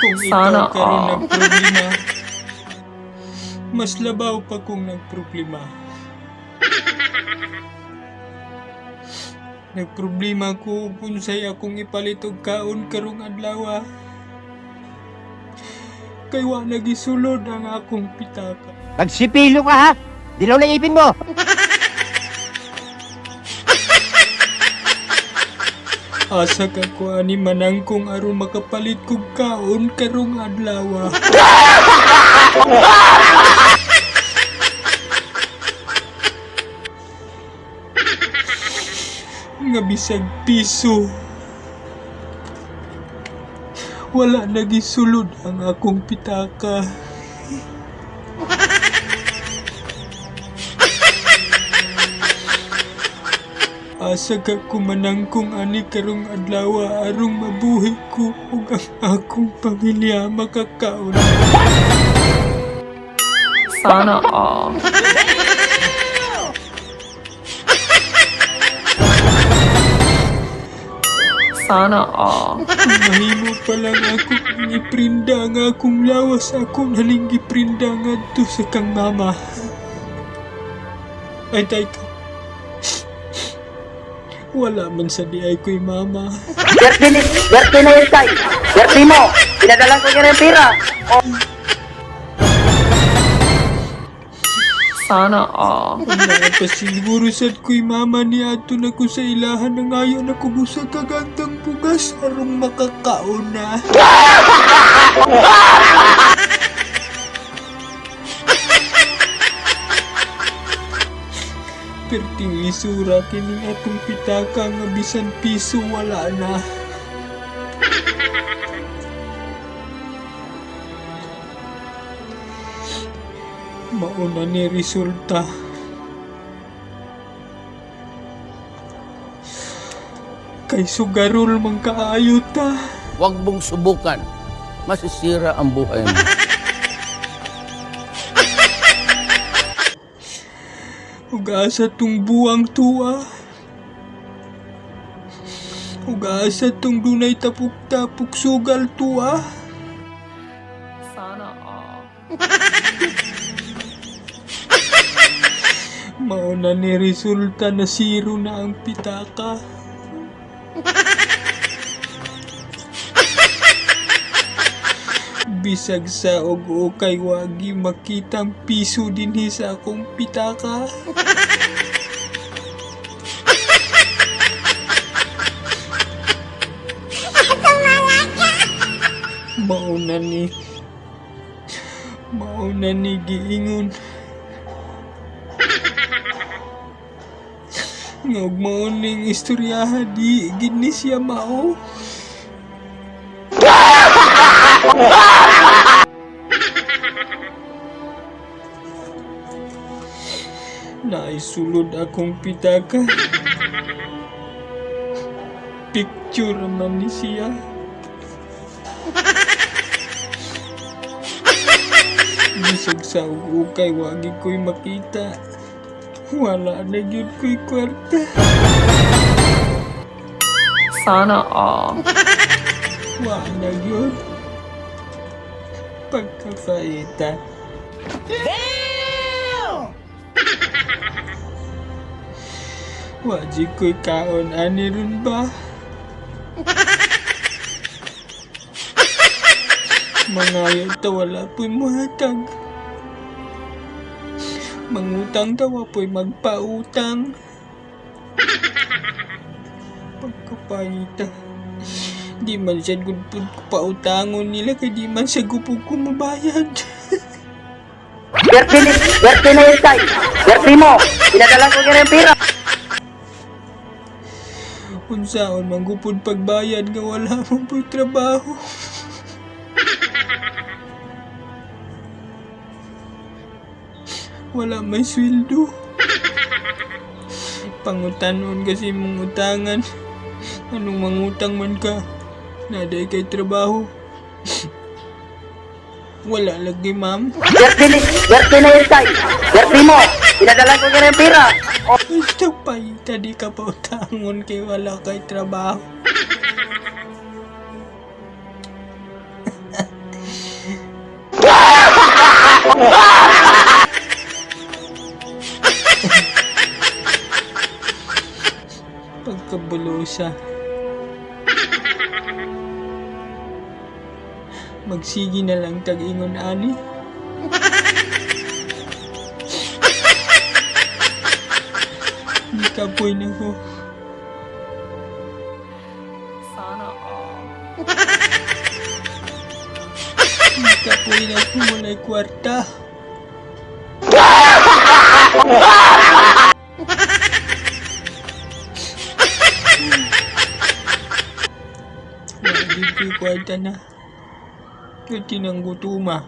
Kung Sana ikaw karon all. nagproblema, mas labaw pa kung nagproblema. Nagproblema ko kung say akong ipalit og kaon karong adlaw. Kay wa nagisulod ang akong pitaka. Nagsipilo ka ha? Dilaw na ipin mo! Asa ka ko ani manang kung aron makapalit kog kaon karong adlaw. Nga bisag piso. Wala nagisulod ang akong pitaka. Asa ka kumanang kung ani karong adlaw arong mabuhi ko ug ang akong pamilya makakaon. Sana all. Sana all. Mahimo pa lang ako kung iprinda ang akong lawas ako naling giprinda ngadto sa kang mama. Ay tay ka. Wala man sa di ay ko'y mama. Berti na yun tay! Berti mo! Pinadalang ko kaya yung pira! Sana all. Wala pa siguro sad ko'y mama ni ato na ko sa ilahan na ngayon na kubusa kagandang bugas arong makakaon na. Perting isura kini atong pitaka nga bisan piso wala na. Mauna ni resulta. Kay sugarol man kaayo ta. Huwag mong subukan. Masisira ang buhay mo. Ug asa tong buwang tuwa. Ug asa tong dunay tapuk-tapuk sugal tuwa. Sana all. Mauna ni resulta na zero na ang pitaka. Bisag sa og kay wagi makitang piso dinhi sa akong pitaka. Mauna ni giingon. Ngog mao ning istoryaha di gini siya mao. Naisulod akong pitaka. Picture man ni siya. Bisag sa ukay wagi ko'y makita. Wala na yun ko'y kwarta. Sana all. Wala na yun. Pagkapaita. Waji ko'y kaon ani ron ba? Mangayon ta wala po'y muhatag. Mangutang tawa po'y magpautang. Pagkapaita. Di man siya gudpud pautangon nila kay di man siya gupog ko mabayad. Berti na yun tay! Berti mo! Pinadalang ko kaya yung pira! Unsaon manggupod pagbayad nga wala mong po'y trabaho. Wala may sweldo. Pangutanon kasi mong utangan. Anong mangutang man ka? Naday kay trabaho. Wala lagi, ma'am. Berti na yun tay! Berti mo! Pinadalang ko kaya yung pira! Ito pa, tadi ka pa utangon kay wala kay trabaho. isa. Magsigi na lang tag-ingon ani. Di kapoy na ko. Sana all. Di kapoy na ko mulay kwarta. Hindi ko kwarta na. Kaya tinanggutuma.